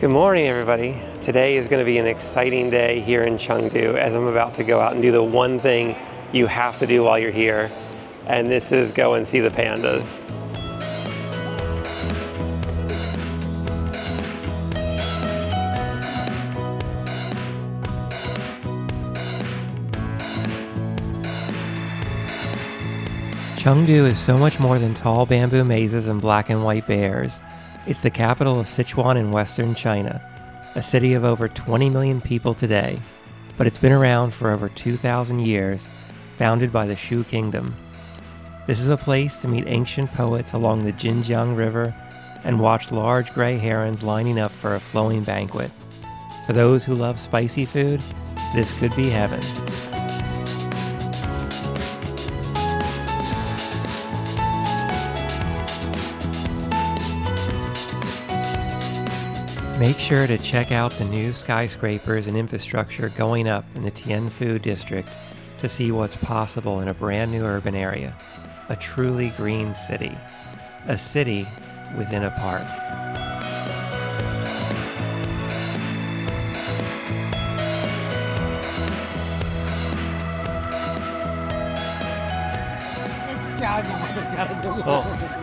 Good morning, everybody. Today is going to be an exciting day here in Chengdu as I'm about to go out and do the one thing you have to do while you're here, and this is go and see the pandas. Chengdu is so much more than tall bamboo mazes and black and white bears. It's the capital of Sichuan in western China, a city of over 20 million people today, but it's been around for over 2,000 years, founded by the Shu Kingdom. This is a place to meet ancient poets along the Jin Jiang River and watch large gray herons lining up for a flowing banquet. For those who love spicy food, this could be heaven. Make sure to check out the new skyscrapers and infrastructure going up in the Tianfu district to see what's possible in a brand new urban area, a truly green city, a city within a park. Oh.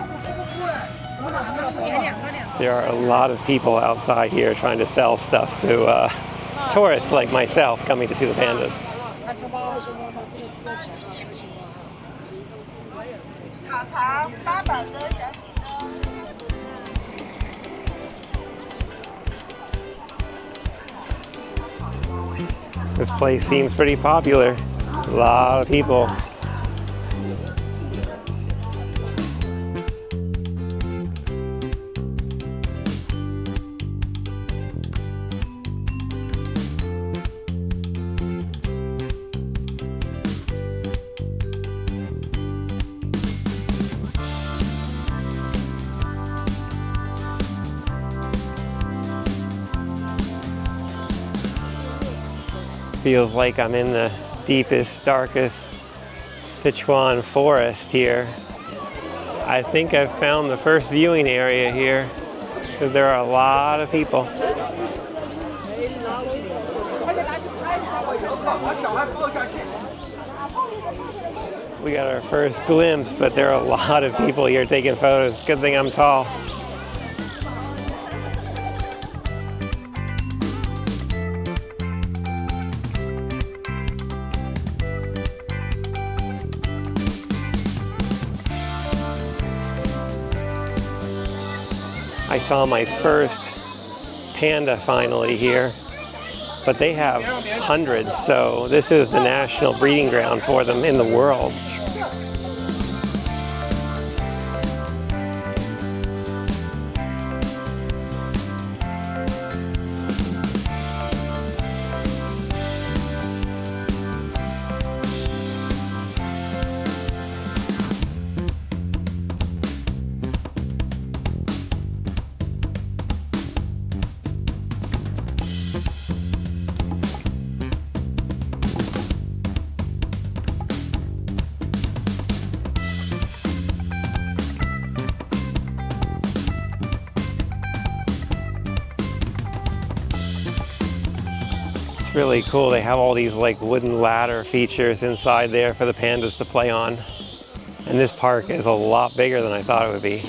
There are a lot of people outside here trying to sell stuff to tourists like myself coming to see the pandas. This place seems pretty popular. A lot of people. Feels like I'm in the deepest, darkest Sichuan forest here. I think I've found the first viewing area here because there are a lot of people. We got our first glimpse, but there are a lot of people here taking photos. Good thing I'm tall. I saw my first panda finally here, but they have hundreds, so this is the national breeding ground for them in the world. Really cool. They have all these like wooden ladder features inside there for the pandas to play on. And this park is a lot bigger than I thought it would be.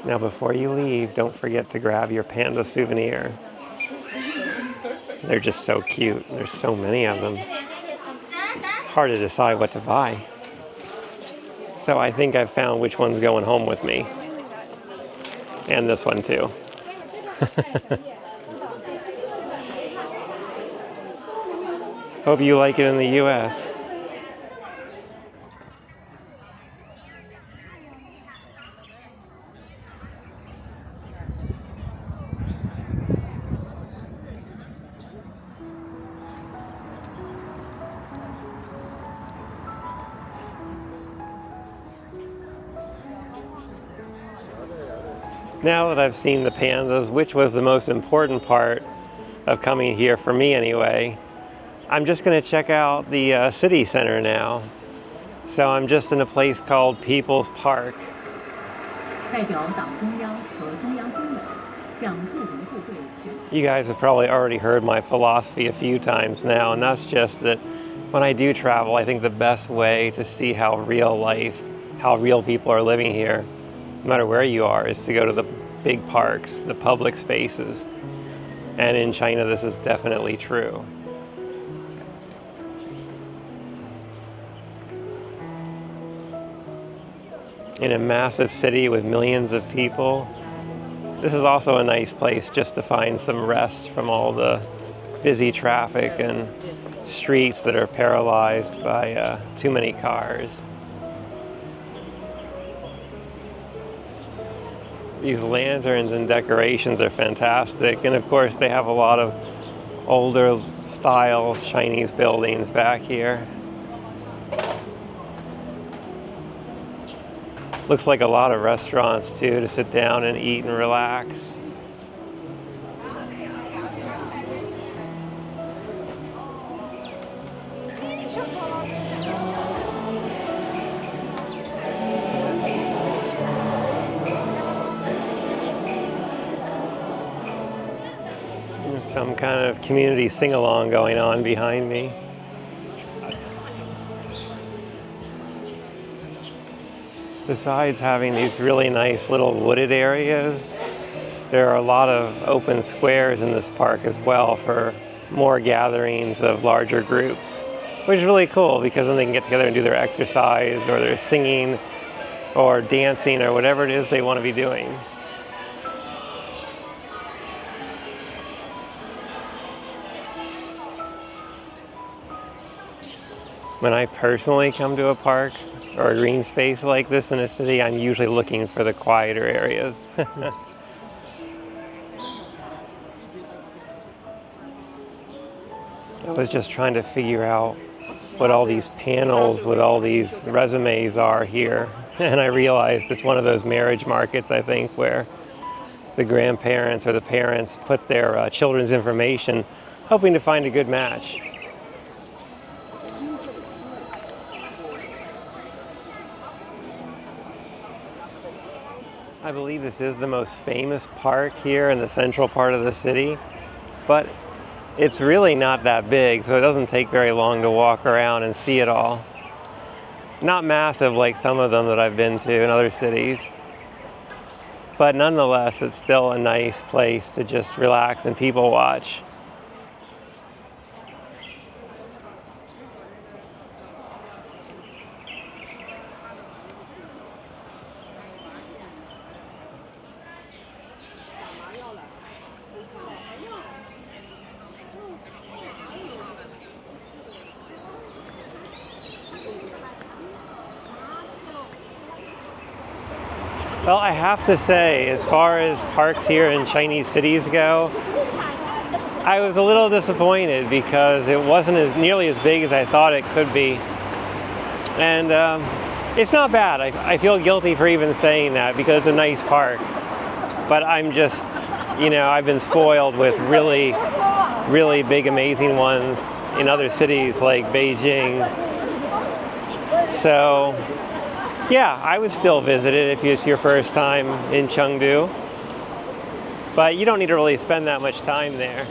Now before you leave, don't forget to grab your panda souvenir. They're just so cute. There's so many of them. Hard to decide what to buy. So I think I've found which one's going home with me. And this one too. Hope you like it in the US. Now that I've seen the pandas, which was the most important part of coming here for me anyway, I'm just going to check out the city center now. So I'm just in a place called People's Park. You guys have probably already heard my philosophy a few times now, and that's just that when I do travel, I think the best way to see how real people are living here, no matter where you are, is to go to the big parks, the public spaces. And in China, this is definitely true. In a massive city with millions of people, this is also a nice place just to find some rest from all the busy traffic and streets that are paralyzed by too many cars. These lanterns and decorations are fantastic, and of course they have a lot of older style Chinese buildings back here. Looks like a lot of restaurants too to sit down and eat and relax. There's some kind of community sing-along going on behind me. Besides having these really nice little wooded areas, there are a lot of open squares in this park as well for more gatherings of larger groups, which is really cool because then they can get together and do their exercise or their singing or dancing or whatever it is they want to be doing. When I personally come to a park or a green space like this in a city, I'm usually looking for the quieter areas. I was just trying to figure out what all these panels with all these resumes are here. And I realized it's one of those marriage markets, I think, where the grandparents or the parents put their children's information, hoping to find a good match. I believe this is the most famous park here in the central part of the city, but it's really not that big, so it doesn't take very long to walk around and see it all. Not massive like some of them that I've been to in other cities, but nonetheless, it's still a nice place to just relax and people watch. Well, I have to say, as far as parks here in Chinese cities go, I was a little disappointed because it wasn't nearly as big as I thought it could be. And it's not bad. I feel guilty for even saying that because it's a nice park. But I'm just, I've been spoiled with really, really big, amazing ones in other cities like Beijing. So, yeah, I would still visit it if it's your first time in Chengdu. But you don't need to really spend that much time there.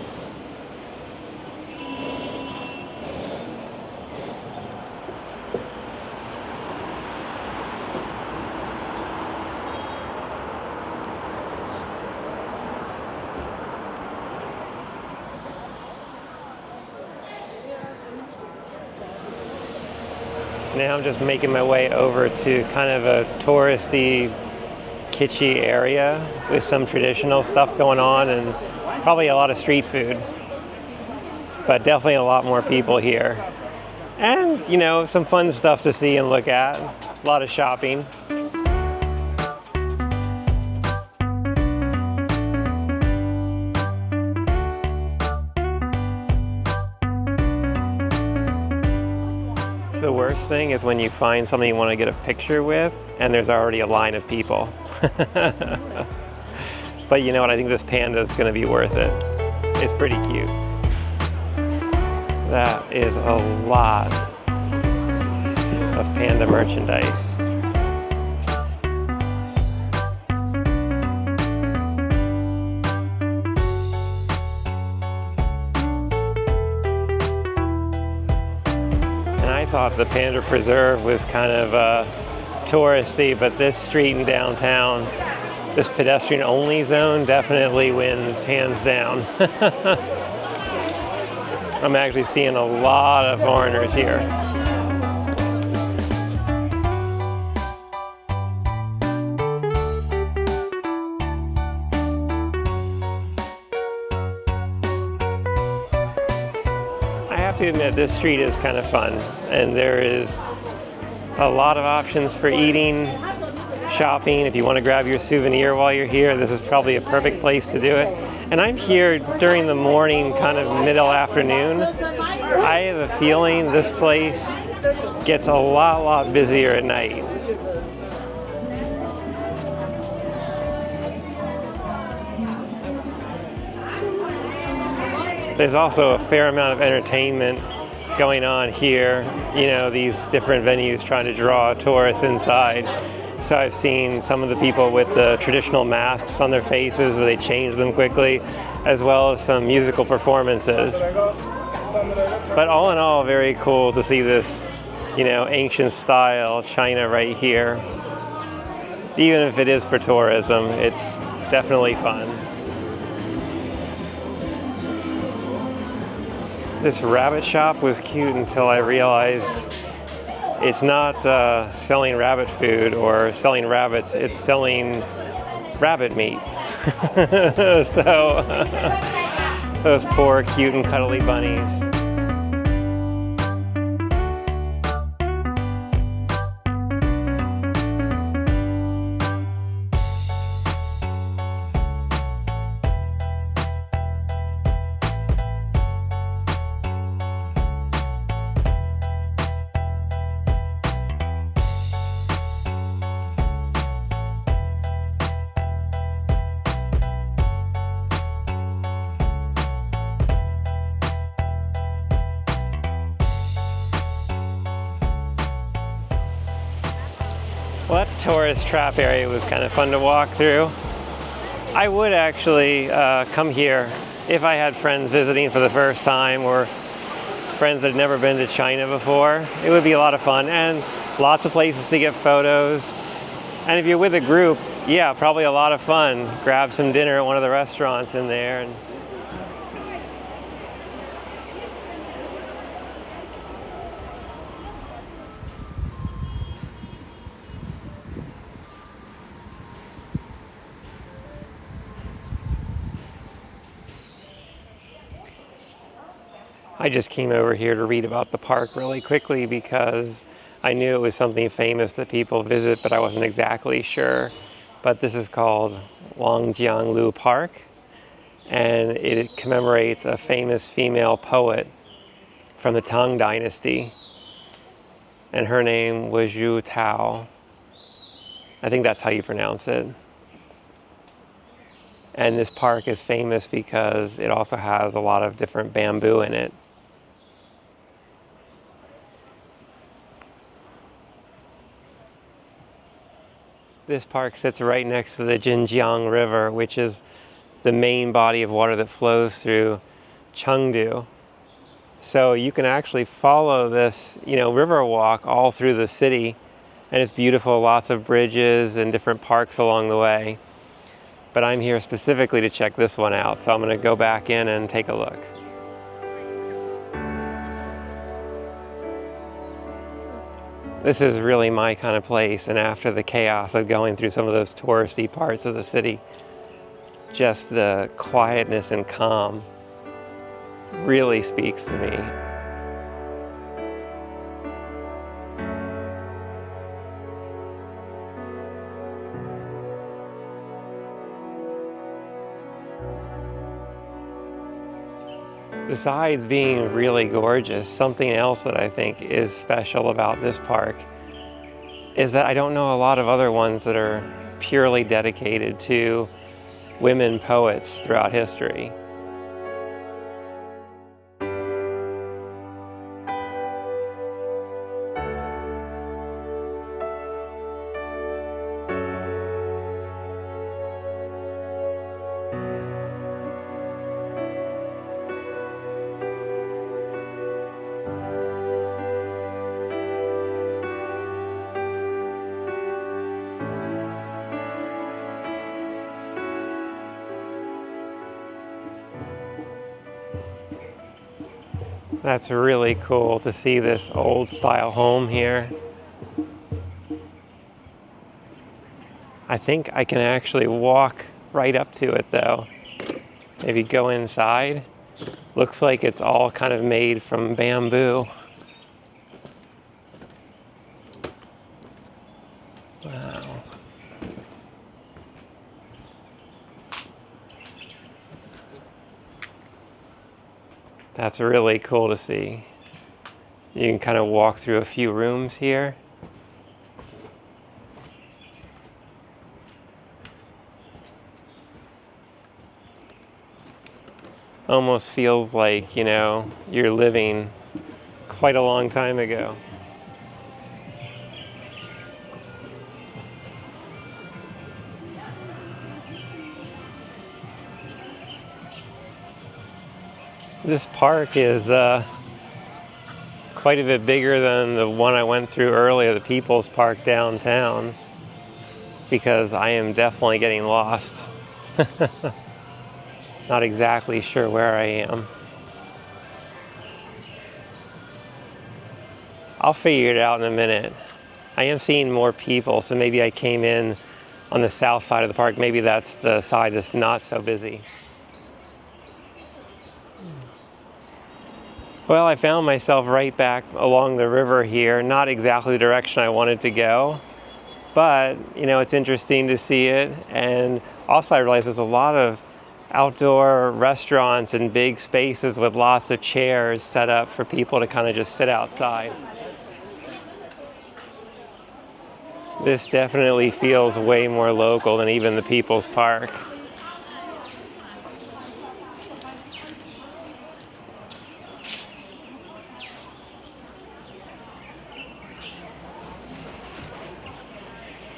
Now I'm just making my way over to kind of a touristy, kitschy area with some traditional stuff going on and probably a lot of street food. But definitely a lot more people here. And, you know, some fun stuff to see and look at. A lot of shopping. The worst thing is when you find something you want to get a picture with and there's already a line of people. But you know what, I think this panda is going to be worth it. It's pretty cute. That is a lot of panda merchandise. And I thought the Panda Preserve was kind of touristy, but this street in downtown, this pedestrian-only zone definitely wins hands down. I'm actually seeing a lot of foreigners here. I have to admit, this street is kind of fun, and there is a lot of options for eating, shopping. If you want to grab your souvenir while you're here, this is probably a perfect place to do it. And I'm here during the morning, kind of middle afternoon. I have a feeling this place gets a lot busier at night. There's also a fair amount of entertainment going on here. You know, these different venues trying to draw tourists inside. So I've seen some of the people with the traditional masks on their faces where they change them quickly, as well as some musical performances. But all in all, very cool to see this, you know, ancient style China right here. Even if it is for tourism, it's definitely fun. This rabbit shop was cute until I realized it's not selling rabbit food or selling rabbits, it's selling rabbit meat. So, those poor, cute and cuddly bunnies. Well, that tourist trap area was kind of fun to walk through. I would actually come here if I had friends visiting for the first time or friends that had never been to China before. It would be a lot of fun and lots of places to get photos. And if you're with a group, yeah, probably a lot of fun. Grab some dinner at one of the restaurants in there. And I just came over here to read about the park really quickly because I knew it was something famous that people visit, but I wasn't exactly sure. But this is called Wangjiang Park, and it commemorates a famous female poet from the Tang Dynasty, and her name was Zhu Tao. I think that's how you pronounce it. And this park is famous because it also has a lot of different bamboo in it. This park sits right next to the Jin Jiang River, which is the main body of water that flows through Chengdu. So you can actually follow this, river walk all through the city, and it's beautiful, lots of bridges and different parks along the way. But I'm here specifically to check this one out, so I'm going to go back in and take a look. This is really my kind of place, and after the chaos of going through some of those touristy parts of the city, just the quietness and calm really speaks to me. Besides being really gorgeous, something else that I think is special about this park is that I don't know a lot of other ones that are purely dedicated to women poets throughout history. That's really cool to see this old style home here. I think I can actually walk right up to it though. Maybe go inside. Looks like it's all kind of made from bamboo. Wow. That's really cool to see. You can kind of walk through a few rooms here. Almost feels like, you know, you're living quite a long time ago. This park is quite a bit bigger than the one I went through earlier, the People's Park downtown, because I am definitely getting lost. Not exactly sure where I am. I'll figure it out in a minute. I am seeing more people, so maybe I came in on the south side of the park. Maybe that's the side that's not so busy. Well, I found myself right back along the river here, not exactly the direction I wanted to go, but, you know, it's interesting to see it. And also I realized there's a lot of outdoor restaurants and big spaces with lots of chairs set up for people to kind of just sit outside. This definitely feels way more local than even the People's Park.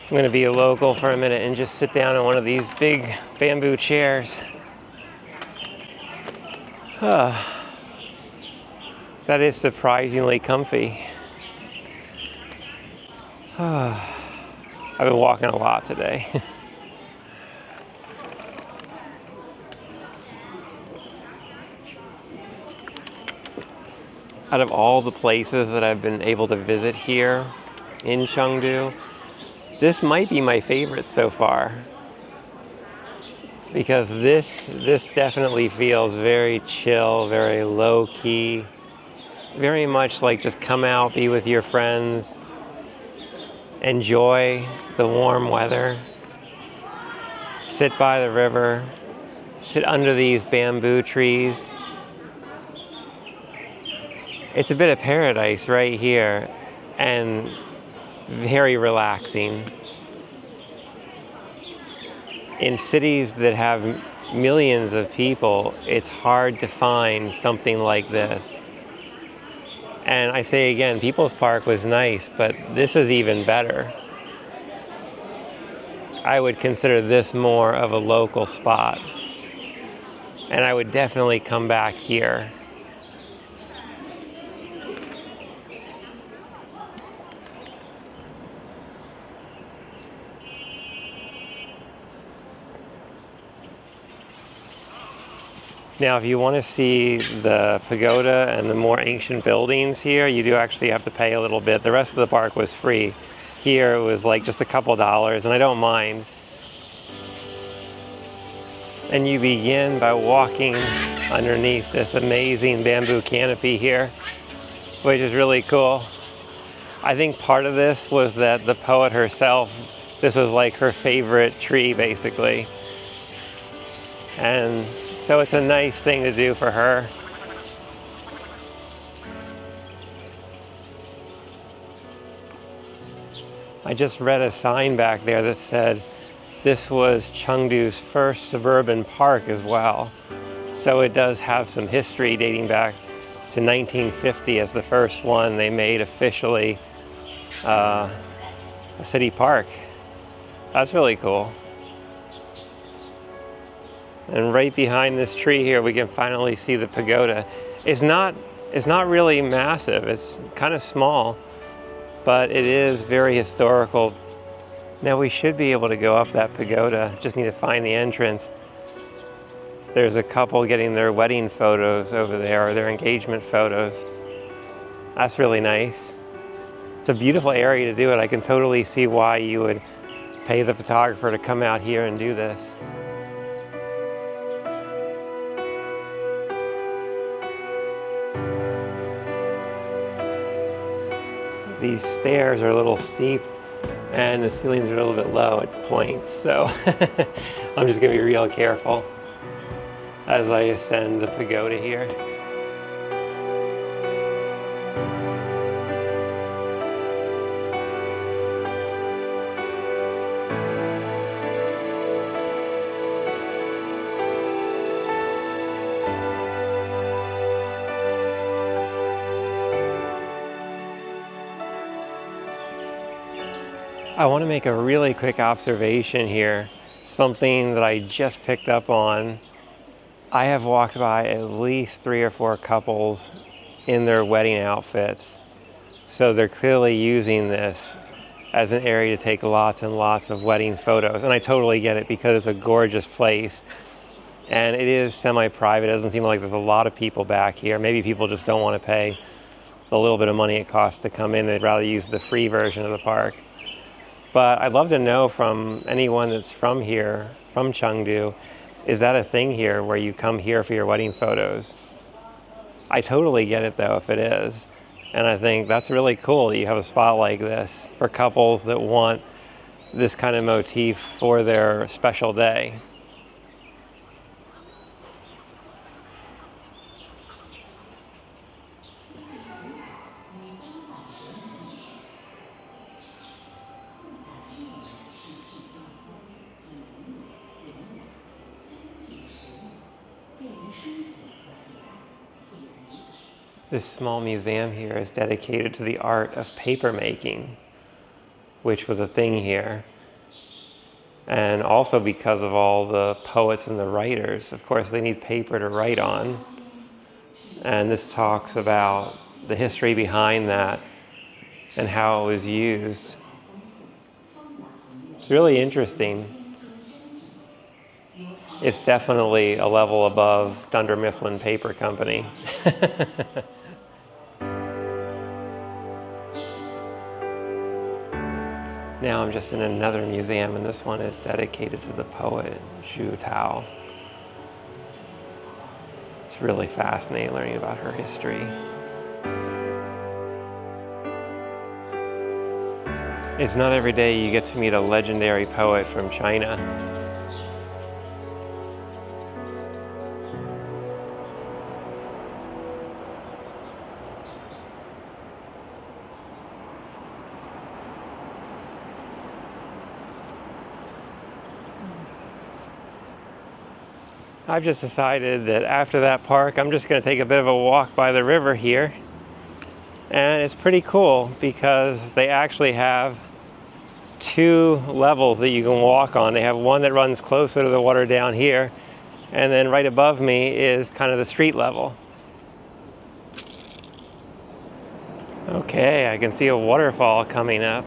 I'm going to be a local for a minute and just sit down in one of these big bamboo chairs. That is surprisingly comfy. I've been walking a lot today. Out of all the places that I've been able to visit here in Chengdu, this might be my favorite so far, because this definitely feels very chill, very low-key, very much like just come out, be with your friends, enjoy the warm weather, sit by the river, sit under these bamboo trees. It's a bit of paradise right here, and very relaxing. In cities that have millions of people, it's hard to find something like this. And I say again, People's Park was nice, but this is even better. I would consider this more of a local spot, and I would definitely come back here. Now, if you want to see the pagoda and the more ancient buildings here, you do actually have to pay a little bit. The rest of the park was free. Here it was like just a couple dollars, and I don't mind. And you begin by walking underneath this amazing bamboo canopy here, which is really cool. I think part of this was that the poet herself, this was like her favorite tree basically. And so it's a nice thing to do for her. I just read a sign back there that said this was Chengdu's first suburban park as well. So it does have some history dating back to 1950 as the first one they made officially a city park. That's really cool. And right behind this tree here, we can finally see the pagoda. It's not really massive. It's kind of small, but it is very historical. Now we should be able to go up that pagoda. Just need to find the entrance. There's a couple getting their wedding photos over there, or their engagement photos. That's really nice. It's a beautiful area to do it. I can totally see why you would pay the photographer to come out here and do this. These stairs are a little steep and the ceilings are a little bit low at points, so I'm just gonna be real careful as I ascend the pagoda here. I want to make a really quick observation here, something that I just picked up on. I have walked by at least 3 or 4 couples in their wedding outfits. So they're clearly using this as an area to take lots and lots of wedding photos. And I totally get it because it's a gorgeous place. And it is semi-private. It doesn't seem like there's a lot of people back here. Maybe people just don't want to pay the little bit of money it costs to come in. They'd rather use the free version of the park. But I'd love to know from anyone that's from here, from Chengdu, is that a thing here where you come here for your wedding photos? I totally get it though if it is. And I think that's really cool that you have a spot like this for couples that want this kind of motif for their special day. This small museum here is dedicated to the art of paper making, which was a thing here. And also because of all the poets and the writers, of course, they need paper to write on. And this talks about the history behind that and how it was used. It's really interesting. It's definitely a level above Dunder Mifflin Paper Company. Now I'm just in another museum, and this one is dedicated to the poet Zhu Tao. It's really fascinating learning about her history. It's not every day you get to meet a legendary poet from China. I've just decided that after that park, I'm just going to take a bit of a walk by the river here. And it's pretty cool because they actually have 2 levels that you can walk on. They have one that runs closer to the water down here, and then right above me is kind of the street level. Okay, I can see a waterfall coming up.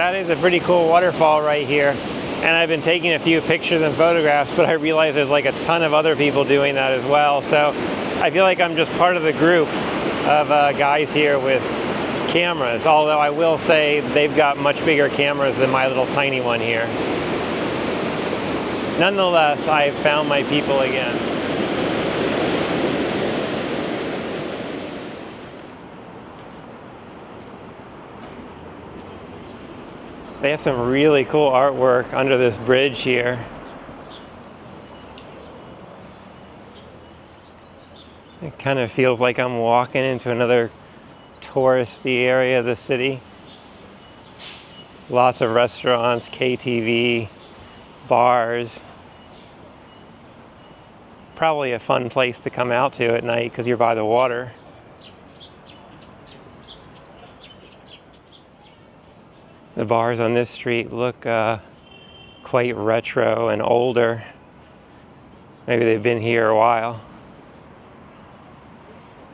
That is a pretty cool waterfall right here. And I've been taking a few pictures and photographs, but I realize there's like a ton of other people doing that as well. So I feel like I'm just part of the group of guys here with cameras. Although I will say they've got much bigger cameras than my little tiny one here. Nonetheless, I've found my people again. They have some really cool artwork under this bridge here. It kind of feels like I'm walking into another touristy area of the city. Lots of restaurants, KTV, bars. Probably a fun place to come out to at night because you're by the water. The bars on this street look quite retro and older. Maybe they've been here a while.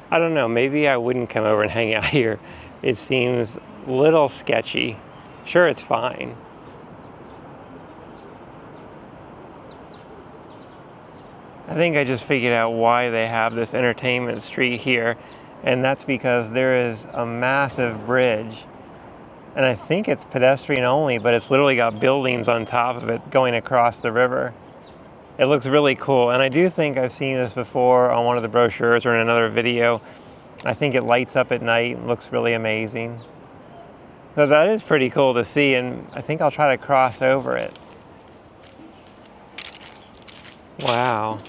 I don't know, maybe I wouldn't come over and hang out here. It seems a little sketchy. Sure, it's fine. I think I just figured out why they have this entertainment street here, and that's because there is a massive bridge. And I think it's pedestrian only, but it's literally got buildings on top of it going across the river. It looks really cool. And I do think I've seen this before on one of the brochures or in another video. I think it lights up at night and looks really amazing. So that is pretty cool to see, and I think I'll try to cross over it. Wow.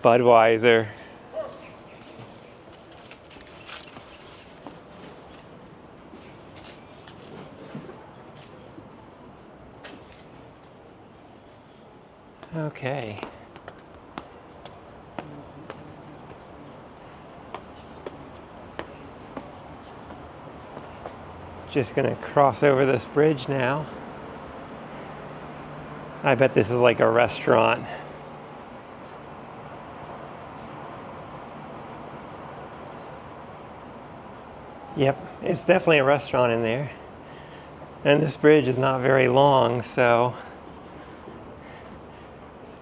Budweiser. Okay. Just gonna cross over this bridge now. I bet this is like a restaurant. Yep, it's definitely a restaurant in there. And this bridge is not very long, so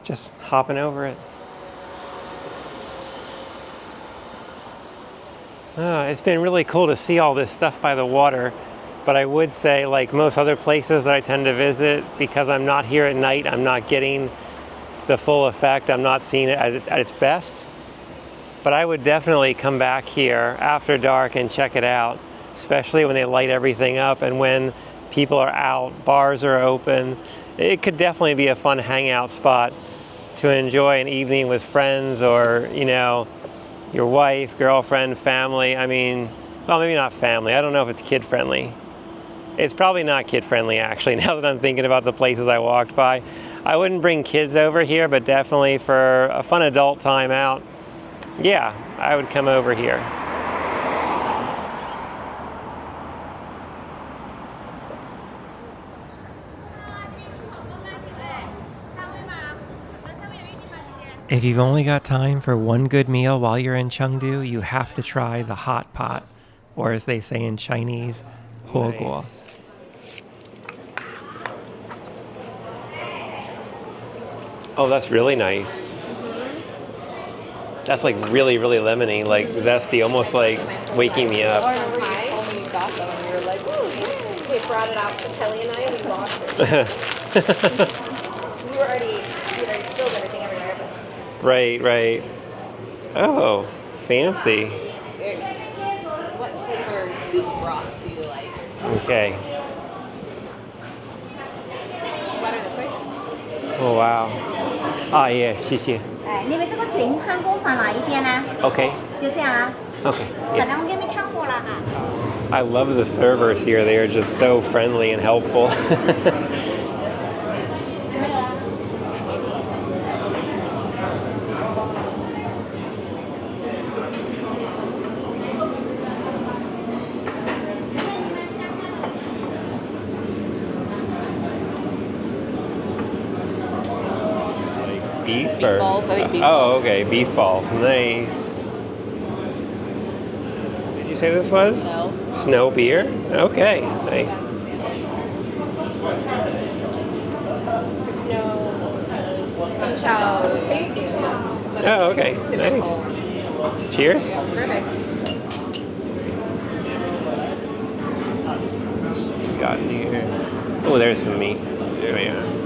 just hopping over it. It's been really cool to see all this stuff by the water, but I would say, like most other places that I tend to visit, because I'm not here at night, I'm not getting the full effect. I'm not seeing it at its best. But I would definitely come back here after dark and check it out, especially when they light everything up and when people are out, bars are open. It could definitely be a fun hangout spot to enjoy an evening with friends or, you know, your wife, girlfriend, family. I mean, well, maybe not family. I don't know if it's kid friendly. It's probably not kid friendly, actually, now that I'm thinking about the places I walked by. I wouldn't bring kids over here, but definitely for a fun adult time out, yeah, I would come over here. If you've only got time for one good meal while you're in Chengdu, you have to try the hot pot, or as they say in Chinese, huoguo. Oh, that's really nice. That's like really, really lemony, like zesty, almost like waking me up. I remember you told me you got them and you were like, ooh, yeah. We brought it out to Kelly and I and we lost it. we already spilled everything everywhere. But... Right. Oh, fancy. What flavor soup broth do you like? Okay. What are the questions? Oh, wow. Ah, yeah, 谢谢. 你们这个群看工坊哪一边呢 Okay. 就这样啊 Okay. 可 Yeah. 能我给你们看过了哈 I love the servers here. They are just so friendly and helpful. Beef or? Balls, I think beef oh, balls. okay, beef balls. Nice. you say this was? Snow. Snow beer? Okay, nice. It's no Sunshine tasting. Oh, okay, Typical. nice. Cheers. Perfect. Got here. Oh, there's some meat. There we are.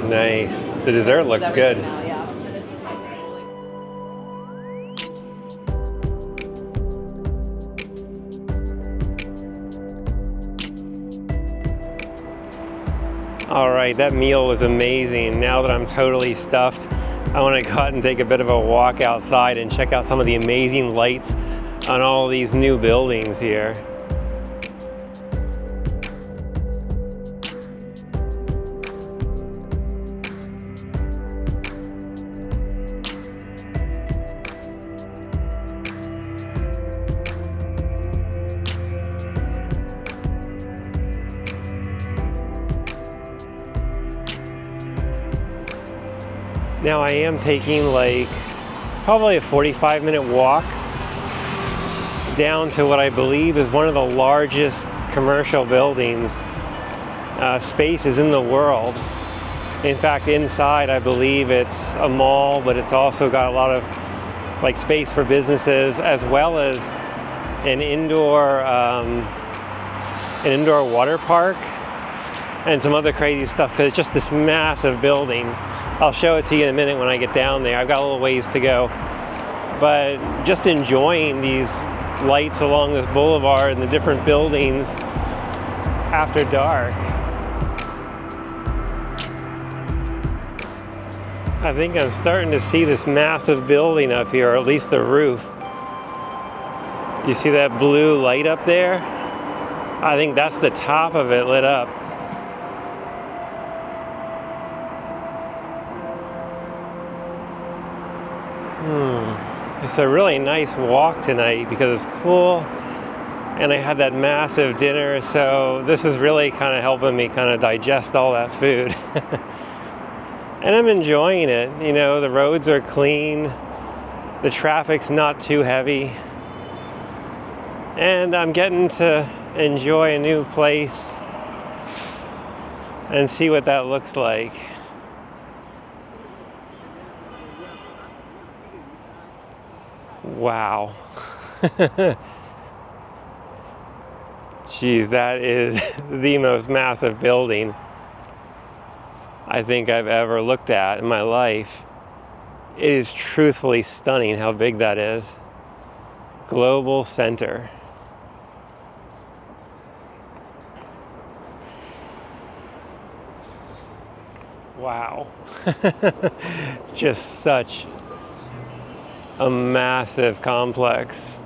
Nice. The dessert looks good. Yeah. All right, that meal was amazing. Now that I'm totally stuffed, I want to go out and take a bit of a walk outside and check out some of the amazing lights on all these new buildings here. Now I am taking like probably a 45-minute walk down to what I believe is one of the largest commercial buildings spaces in the world. In fact, inside I believe it's a mall, but it's also got a lot of like space for businesses, as well as an indoor water park and some other crazy stuff, because it's just this massive building. I'll show it to you in a minute when I get down there. I've got a little ways to go. But just enjoying these lights along this boulevard and the different buildings after dark. I think I'm starting to see this massive building up here, or at least the roof. You see that blue light up there? I think that's the top of it lit up. It's a really nice walk tonight because it's cool and I had that massive dinner, so this is really kind of helping me kind of digest all that food. And I'm enjoying it. You know, the roads are clean, the traffic's not too heavy, and I'm getting to enjoy a new place and see what that looks like. Wow. Geez, that is the most massive building I think I've ever looked at in my life. It is truthfully stunning how big that is. Global Center. Wow. Just such a massive complex.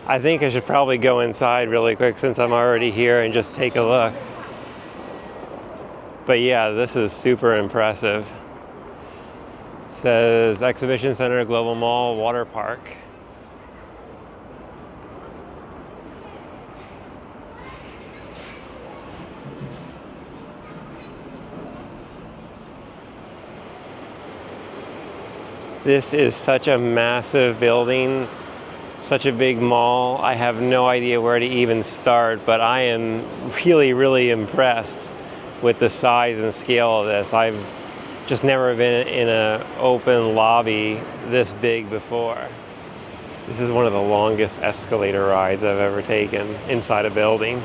I think I should probably go inside really quick since I'm already here and just take a look. But yeah, this is super impressive. It says Exhibition Center, Global Mall, Water Park. This is such a massive building, such a big mall. I have no idea where to even start, but I am really, really impressed with the size and scale of this. I've just never been in an open lobby this big before. This is one of the longest escalator rides I've ever taken inside a building.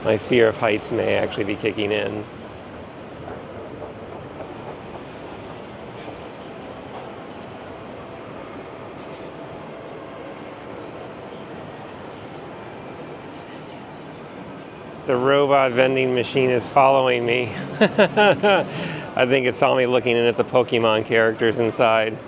My fear of heights may actually be kicking in. The robot vending machine is following me. I think it saw me looking in at the Pokemon characters inside.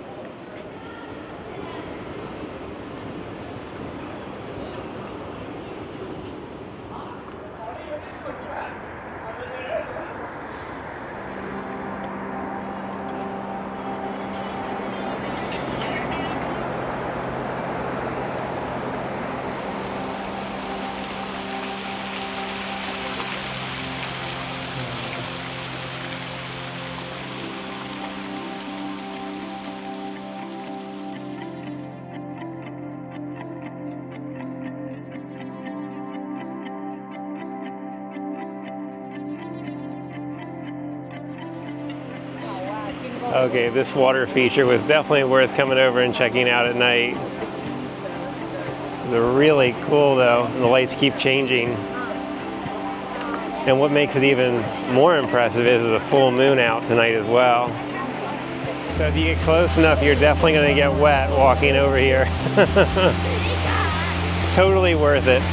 Okay, this water feature was definitely worth coming over and checking out at night. They're really cool though, and the lights keep changing. And what makes it even more impressive is the full moon out tonight as well. So if you get close enough, you're definitely going to get wet walking over here. Totally worth it.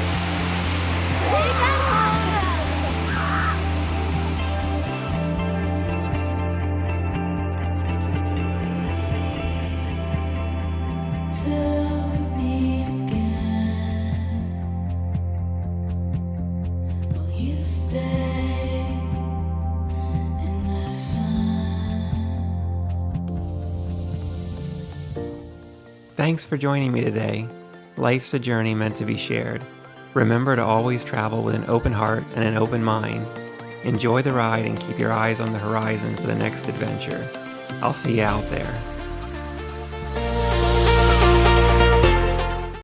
Thanks for joining me today. Life's a journey meant to be shared. Remember to always travel with an open heart and an open mind. Enjoy the ride and keep your eyes on the horizon for the next adventure. I'll see you out there.